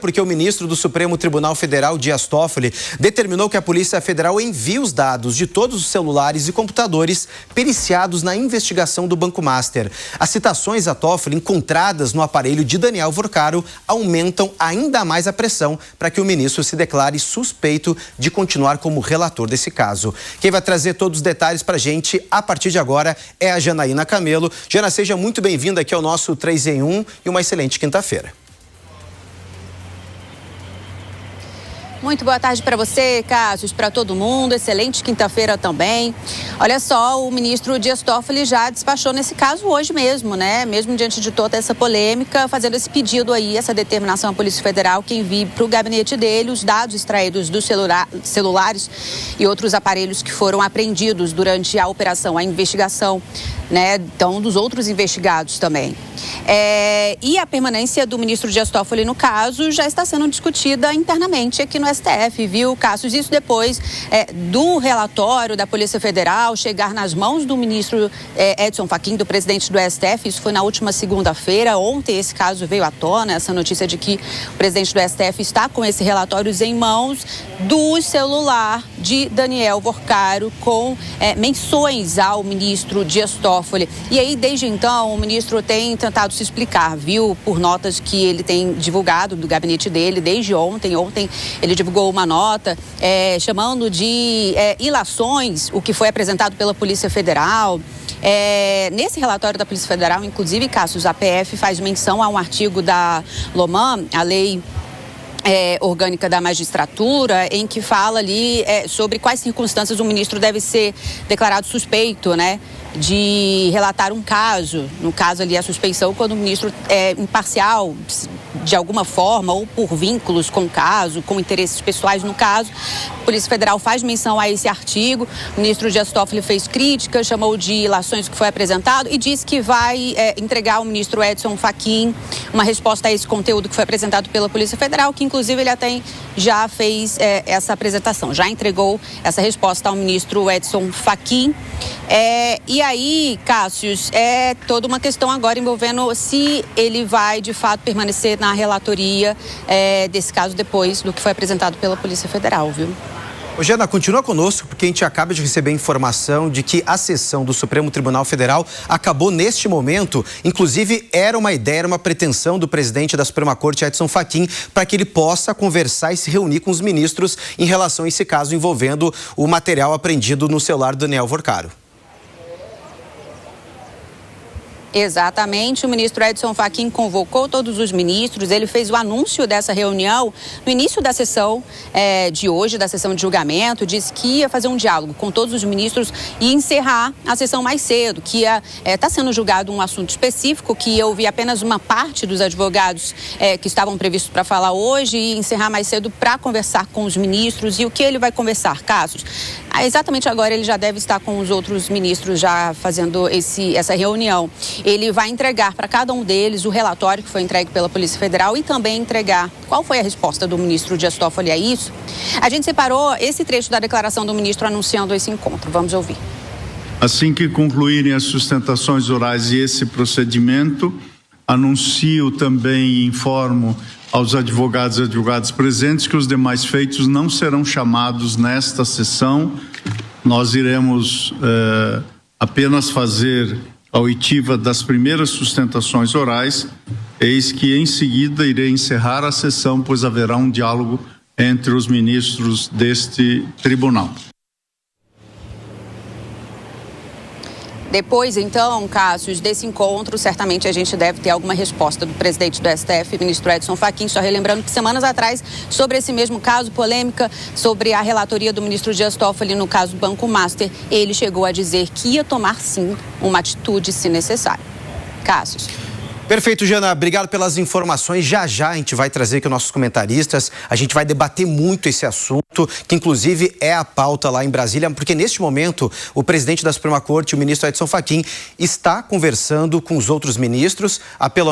porque o ministro do Supremo Tribunal Federal, Dias Toffoli, determinou que a Polícia Federal envie os dados de todos os celulares e computadores periciados na investigação do Banco Master. As citações a Toffoli encontradas no aparelho de Daniel Vorcaro aumentam ainda mais a pressão para que o ministro se declare suspeito de continuar como relator desse caso. Quem vai trazer todos os detalhes para a gente a partir de agora é a Janaína Camelo. Jana, seja muito bem-vinda aqui ao nosso 3 em 1 e uma excelente quinta-feira. Muito boa tarde para você, Cássio, para todo mundo. Excelente quinta-feira também. Olha só, o ministro Dias Toffoli já despachou nesse caso hoje mesmo, né? Mesmo diante de toda essa polêmica, fazendo esse pedido aí, essa determinação à Polícia Federal que envie para o gabinete dele os dados extraídos dos celulares e outros aparelhos que foram apreendidos durante a operação, a investigação, né? Então, dos outros investigados também. E a permanência do ministro Dias Toffoli no caso já está sendo discutida internamente aqui no STF, viu, Cássio? Isso depois do relatório da Polícia Federal chegar nas mãos do ministro Edson Fachin, do presidente do STF. Isso foi na última segunda-feira. Ontem esse caso veio à tona, essa notícia de que o presidente do STF está com esse relatório em mãos do celular de Daniel Vorcaro com menções ao ministro Dias Toffoli. E aí, desde então, o ministro tem tentado se explicar, viu, por notas que ele tem divulgado do gabinete dele desde ontem. Ontem ele divulgou uma nota chamando de ilações o que foi apresentado pela Polícia Federal. Nesse relatório da Polícia Federal, inclusive, Cássio, a PF faz menção a um artigo da LOMAN, a Lei Orgânica da Magistratura, em que fala ali sobre quais circunstâncias o ministro deve ser declarado suspeito, né, de relatar um caso. No caso ali, a suspeição quando o ministro é imparcial de alguma forma ou por vínculos com o caso, com interesses pessoais no caso. A Polícia Federal faz menção a esse artigo. O ministro Dias Toffoli fez críticas, chamou de ilações o que foi apresentado e disse que vai entregar ao ministro Edson Fachin uma resposta a esse conteúdo que foi apresentado pela Polícia Federal, que inclusive ele até já fez essa apresentação, já entregou essa resposta ao ministro Edson Fachin. E aí, Cássio, é toda uma questão agora envolvendo se ele vai de fato permanecer na relatoria desse caso depois do que foi apresentado pela Polícia Federal, viu? Ô, Jana, continua conosco, porque a gente acaba de receber informação de que a sessão do Supremo Tribunal Federal acabou neste momento. Inclusive, era uma ideia, era uma pretensão do presidente da Suprema Corte, Edson Fachin, para que ele possa conversar e se reunir com os ministros em relação a esse caso envolvendo o material apreendido no celular do Daniel Vorcaro. Exatamente, o ministro Edson Fachin convocou todos os ministros, ele fez o anúncio dessa reunião no início da sessão de hoje, da sessão de julgamento, disse que ia fazer um diálogo com todos os ministros e encerrar a sessão mais cedo, que está sendo julgado um assunto específico, que eu vi apenas uma parte dos advogados que estavam previstos para falar hoje e encerrar mais cedo para conversar com os ministros. E o que ele vai conversar, Cássio? Exatamente agora ele já deve estar com os outros ministros já fazendo essa reunião. Ele vai entregar para cada um deles o relatório que foi entregue pela Polícia Federal e também entregar qual foi a resposta do ministro Dias Toffoli a isso. A gente separou esse trecho da declaração do ministro anunciando esse encontro. Vamos ouvir. Assim que concluírem as sustentações orais e esse procedimento, anuncio também e informo aos advogados e advogadas presentes que os demais feitos não serão chamados nesta sessão. Nós iremos apenas fazer a oitiva das primeiras sustentações orais, eis que em seguida irei encerrar a sessão, pois haverá um diálogo entre os ministros deste tribunal. Depois, então, Cássio, desse encontro, certamente a gente deve ter alguma resposta do presidente do STF, ministro Edson Fachin. Só relembrando que semanas atrás, sobre esse mesmo caso, polêmica sobre a relatoria do ministro Dias Toffoli no caso do Banco Master, ele chegou a dizer que ia tomar, sim, uma atitude se necessário. Cássio. Perfeito, Jana. Obrigado pelas informações. Já a gente vai trazer aqui os nossos comentaristas. A gente vai debater muito esse assunto, que inclusive é a pauta lá em Brasília, porque neste momento o presidente da Suprema Corte, o ministro Edson Fachin, está conversando com os outros ministros.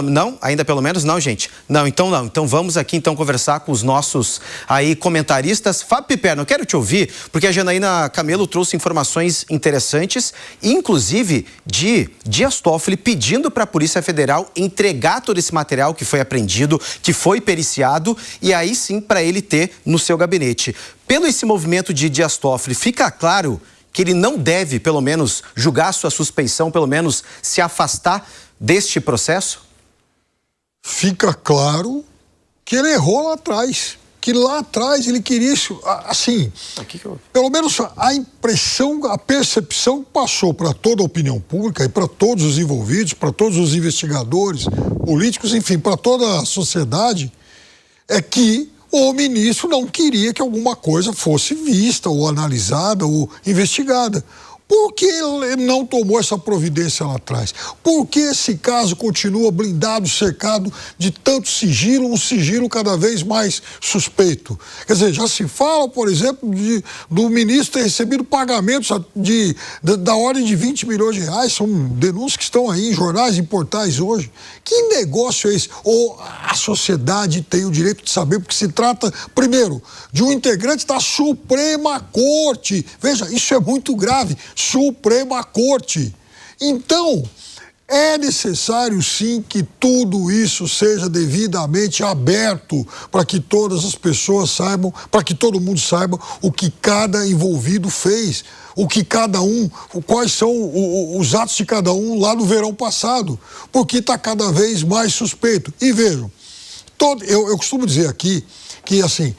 Não? Ainda pelo menos não, gente? Não, então não. Então vamos aqui então conversar com os nossos aí comentaristas. Fábio Piperno, eu quero te ouvir, porque a Janaína Camelo trouxe informações interessantes, inclusive de Dias Toffoli pedindo para a Polícia Federal entregar todo esse material que foi apreendido, que foi periciado, e aí sim para ele ter no seu gabinete. Pelo esse movimento de Dias Toffoli, fica claro que ele não deve, pelo menos, julgar sua suspeição, pelo menos se afastar deste processo? Fica claro que ele errou lá atrás. Que lá atrás ele queria isso, assim, pelo menos a impressão, a percepção que passou para toda a opinião pública e para todos os envolvidos, para todos os investigadores, políticos, enfim, para toda a sociedade, é que o ministro não queria que alguma coisa fosse vista ou analisada ou investigada. Por que ele não tomou essa providência lá atrás? Por que esse caso continua blindado, cercado de tanto sigilo, um sigilo cada vez mais suspeito? Quer dizer, já se fala, por exemplo, do ministro ter recebido pagamentos da ordem de 20 milhões de reais, são denúncias que estão aí em jornais e portais hoje. Que negócio é esse? Ou a sociedade tem o direito de saber, porque se trata, primeiro, de um integrante da Suprema Corte. Veja, isso é muito grave. Suprema Corte. Então, é necessário sim que tudo isso seja devidamente aberto para que todas as pessoas saibam, para que todo mundo saiba o que cada envolvido fez, o que cada um, quais são os atos de cada um lá no verão passado, porque está cada vez mais suspeito. E vejam, eu costumo dizer aqui que assim,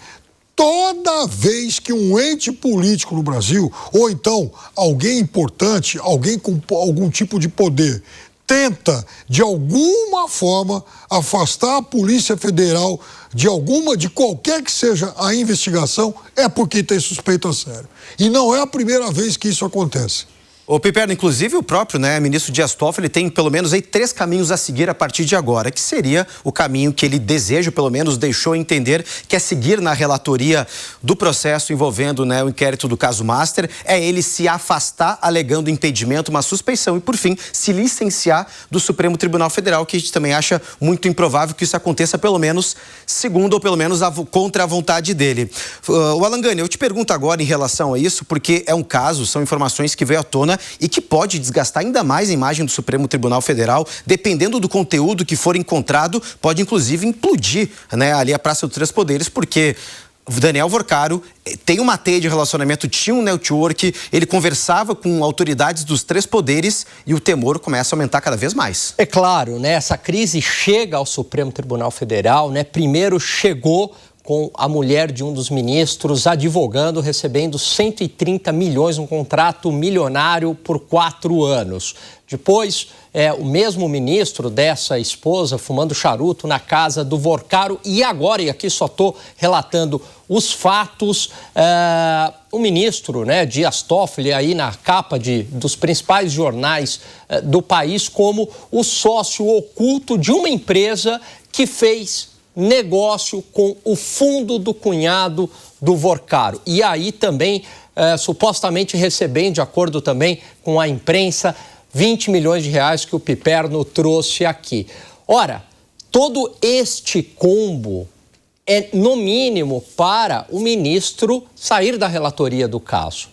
toda vez que um ente político no Brasil, ou então alguém importante, alguém com algum tipo de poder, tenta, de alguma forma, afastar a Polícia Federal de qualquer que seja a investigação, é porque tem suspeito a sério. E não é a primeira vez que isso acontece. Ô Piperno, inclusive o próprio ministro Dias Toffoli tem pelo menos aí 3 caminhos a seguir a partir de agora, que seria o caminho que ele deseja, pelo menos deixou entender, que é seguir na relatoria do processo envolvendo o inquérito do caso Master, é ele se afastar alegando impedimento, uma suspeição e, por fim, se licenciar do Supremo Tribunal Federal, que a gente também acha muito improvável que isso aconteça, pelo menos segundo ou pelo menos contra a vontade dele. O Alan Gani, eu te pergunto agora em relação a isso, porque é um caso, são informações que veio à tona e que pode desgastar ainda mais a imagem do Supremo Tribunal Federal, dependendo do conteúdo que for encontrado, pode inclusive implodir ali a Praça dos Três Poderes, porque o Daniel Vorcaro tem uma teia de relacionamento, tinha um network, ele conversava com autoridades dos 3 poderes e o temor começa a aumentar cada vez mais. É claro, essa crise chega ao Supremo Tribunal Federal, primeiro chegou com a mulher de um dos ministros advogando, recebendo 130 milhões, um contrato milionário por 4 anos. Depois, o mesmo ministro dessa esposa fumando charuto na casa do Vorcaro. E agora, e aqui só estou relatando os fatos, o ministro Dias Toffoli aí na capa dos principais jornais do país como o sócio oculto de uma empresa que fez negócio com o fundo do cunhado do Vorcaro. E aí também, supostamente recebendo, de acordo também com a imprensa, 20 milhões de reais que o Piperno trouxe aqui. Ora, todo este combo é, no mínimo, para o ministro sair da relatoria do caso,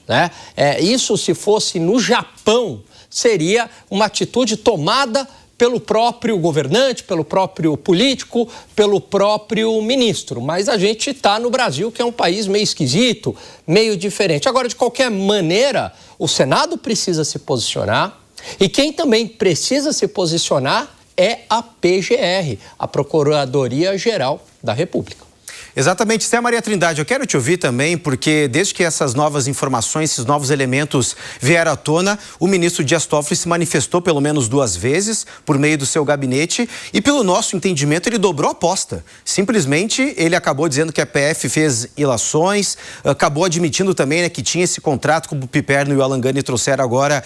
isso, se fosse no Japão, seria uma atitude tomada pelo próprio governante, pelo próprio político, pelo próprio ministro. Mas a gente está no Brasil, que é um país meio esquisito, meio diferente. Agora, de qualquer maneira, o Senado precisa se posicionar e quem também precisa se posicionar é a PGR, a Procuradoria-Geral da República. Exatamente, Zé Maria Trindade, eu quero te ouvir também, porque desde que essas novas informações, esses novos elementos vieram à tona, o ministro Dias Toffoli se manifestou pelo menos 2 vezes por meio do seu gabinete e, pelo nosso entendimento, ele dobrou a aposta. Simplesmente, ele acabou dizendo que a PF fez ilações, acabou admitindo também que tinha esse contrato, como o Piperno e o Alan Gani trouxeram agora,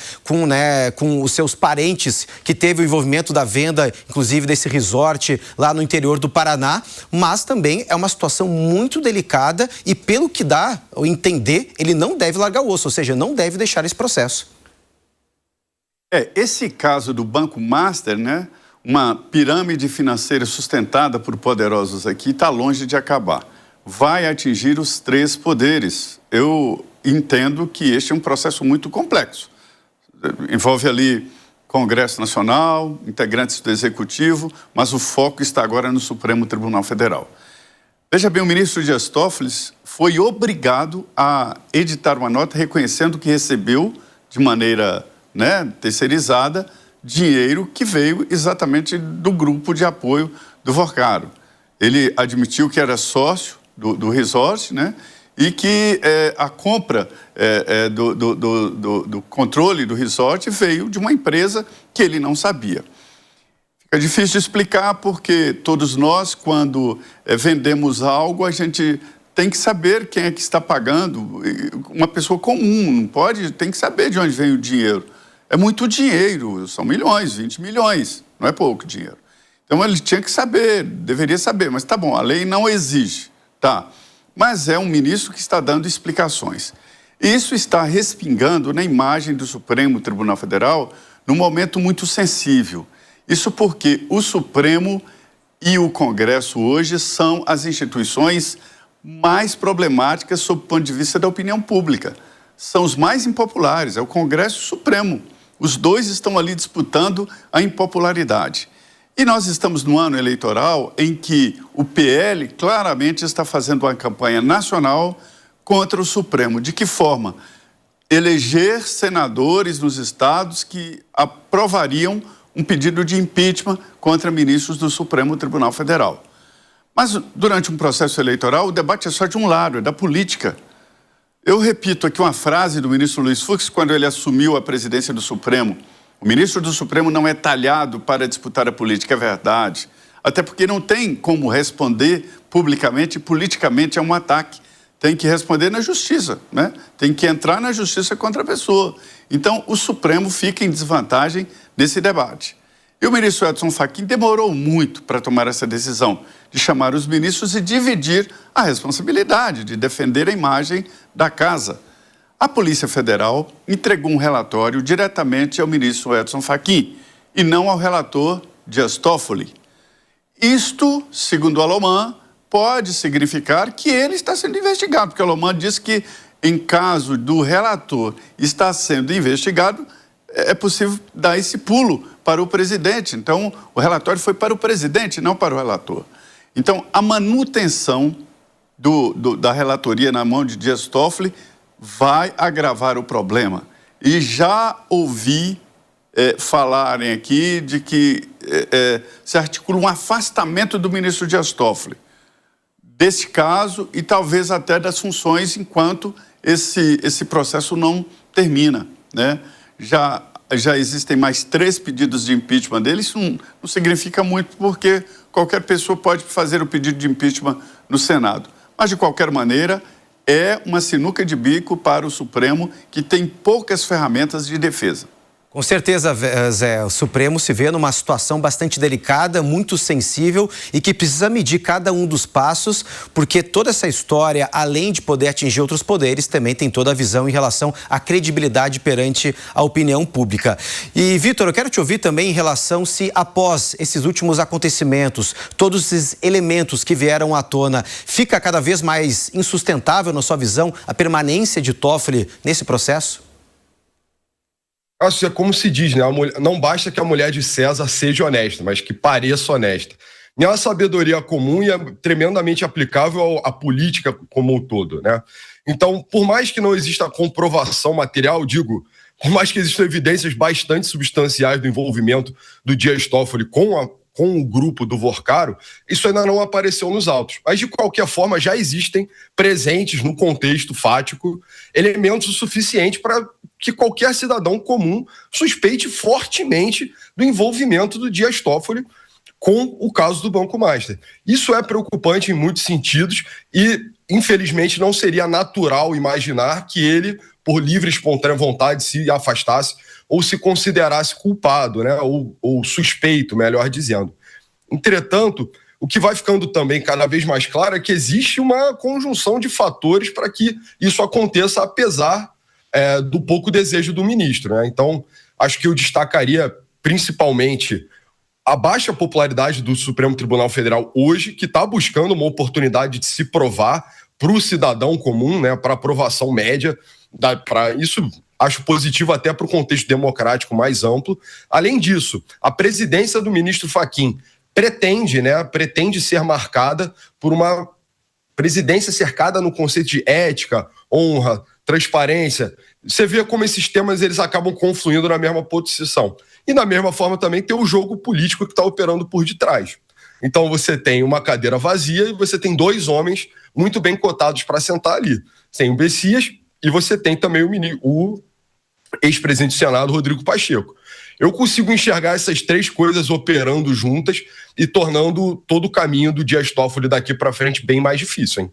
com os seus parentes, que teve o envolvimento da venda, inclusive, desse resort lá no interior do Paraná, mas também é uma situação muito delicada e, pelo que dá a entender, ele não deve largar o osso, ou seja, não deve deixar esse processo. Esse caso do Banco Master, uma pirâmide financeira sustentada por poderosos aqui, está longe de acabar. Vai atingir os 3 poderes. Eu entendo que este é um processo muito complexo. Envolve ali Congresso Nacional, integrantes do Executivo, mas o foco está agora no Supremo Tribunal Federal. Veja bem, o ministro Dias Toffoli foi obrigado a editar uma nota reconhecendo que recebeu, de maneira terceirizada, dinheiro que veio exatamente do grupo de apoio do Vorcaro. Ele admitiu que era sócio do resort, e que a compra do controle do resort veio de uma empresa que ele não sabia. Fica difícil de explicar porque todos nós, quando vendemos algo, a gente tem que saber quem é que está pagando. Uma pessoa comum não pode, tem que saber de onde vem o dinheiro. É muito dinheiro, são milhões, 20 milhões, não é pouco dinheiro. Então ele tinha que saber, deveria saber, mas tá bom, a lei não exige, tá? Mas é um ministro que está dando explicações. Isso está respingando na imagem do Supremo Tribunal Federal num momento muito sensível. Isso porque o Supremo e o Congresso hoje são as instituições mais problemáticas sob o ponto de vista da opinião pública. São os mais impopulares, é o Congresso e o Supremo. Os dois estão ali disputando a impopularidade. E nós estamos no ano eleitoral em que o PL claramente está fazendo uma campanha nacional contra o Supremo. De que forma? Eleger senadores nos estados que aprovariam um pedido de impeachment contra ministros do Supremo Tribunal Federal. Mas durante um processo eleitoral, o debate é só de um lado, é da política. Eu repito aqui uma frase do ministro Luiz Fux, quando ele assumiu a presidência do Supremo. O ministro do Supremo não é talhado para disputar a política, é verdade. Até porque não tem como responder publicamente e politicamente a um ataque. Tem que responder na justiça, Tem que entrar na justiça contra a pessoa. Então, o Supremo fica em desvantagem nesse debate. E o ministro Edson Fachin demorou muito para tomar essa decisão de chamar os ministros e dividir a responsabilidade de defender a imagem da casa. A Polícia Federal entregou um relatório diretamente ao ministro Edson Fachin e não ao relator Dias Toffoli. Isto, segundo o Aloman, pode significar que ele está sendo investigado, porque o Aloman diz que, em caso do relator estar sendo investigado, é possível dar esse pulo para o presidente. Então, o relatório foi para o presidente, não para o relator. Então, a manutenção da relatoria na mão de Dias Toffoli vai agravar o problema. E já ouvi falarem aqui de que se articula um afastamento do ministro Dias Toffoli desse caso e talvez até das funções enquanto esse processo não termina, Já existem mais 3 pedidos de impeachment dele. Isso não significa muito, porque qualquer pessoa pode fazer o pedido de impeachment no Senado. Mas, de qualquer maneira, é uma sinuca de bico para o Supremo, que tem poucas ferramentas de defesa. Com certeza, Zé, o Supremo se vê numa situação bastante delicada, muito sensível e que precisa medir cada um dos passos, porque toda essa história, além de poder atingir outros poderes, também tem toda a visão em relação à credibilidade perante a opinião pública. E, Vitor, eu quero te ouvir também em relação se, após esses últimos acontecimentos, todos esses elementos que vieram à tona, fica cada vez mais insustentável, na sua visão, a permanência de Toffoli nesse processo? Acho que é como se diz, não basta que a mulher de César seja honesta, mas que pareça honesta. E é uma sabedoria comum e é tremendamente aplicável à política como um todo, Então, por mais que não exista comprovação material, por mais que existam evidências bastante substanciais do envolvimento do Dias Toffoli com o grupo do Vorcaro, isso ainda não apareceu nos autos. Mas, de qualquer forma, já existem presentes no contexto fático elementos o suficiente para que qualquer cidadão comum suspeite fortemente do envolvimento do Dias Toffoli com o caso do Banco Master. Isso é preocupante em muitos sentidos e, infelizmente, não seria natural imaginar que ele, por livre e espontânea vontade, se afastasse ou se considerasse culpado, ou suspeito, melhor dizendo. Entretanto, o que vai ficando também cada vez mais claro é que existe uma conjunção de fatores para que isso aconteça, apesar do pouco desejo do ministro. Então, acho que eu destacaria principalmente a baixa popularidade do Supremo Tribunal Federal hoje, que está buscando uma oportunidade de se provar para o cidadão comum, para aprovação média. Para isso, acho positivo até para o contexto democrático mais amplo. Além disso, a presidência do ministro Fachin pretende ser marcada por uma presidência cercada no conceito de ética, honra, transparência. Você vê como esses temas eles acabam confluindo na mesma posição. E da mesma forma também tem o jogo político que está operando por detrás. Então você tem uma cadeira vazia e você tem 2 homens muito bem cotados para sentar ali. Tem o Bessias e você tem também o ex-presidente do Senado, Rodrigo Pacheco. Eu consigo enxergar essas 3 coisas operando juntas e tornando todo o caminho do Dias Toffoli daqui para frente bem mais difícil, hein?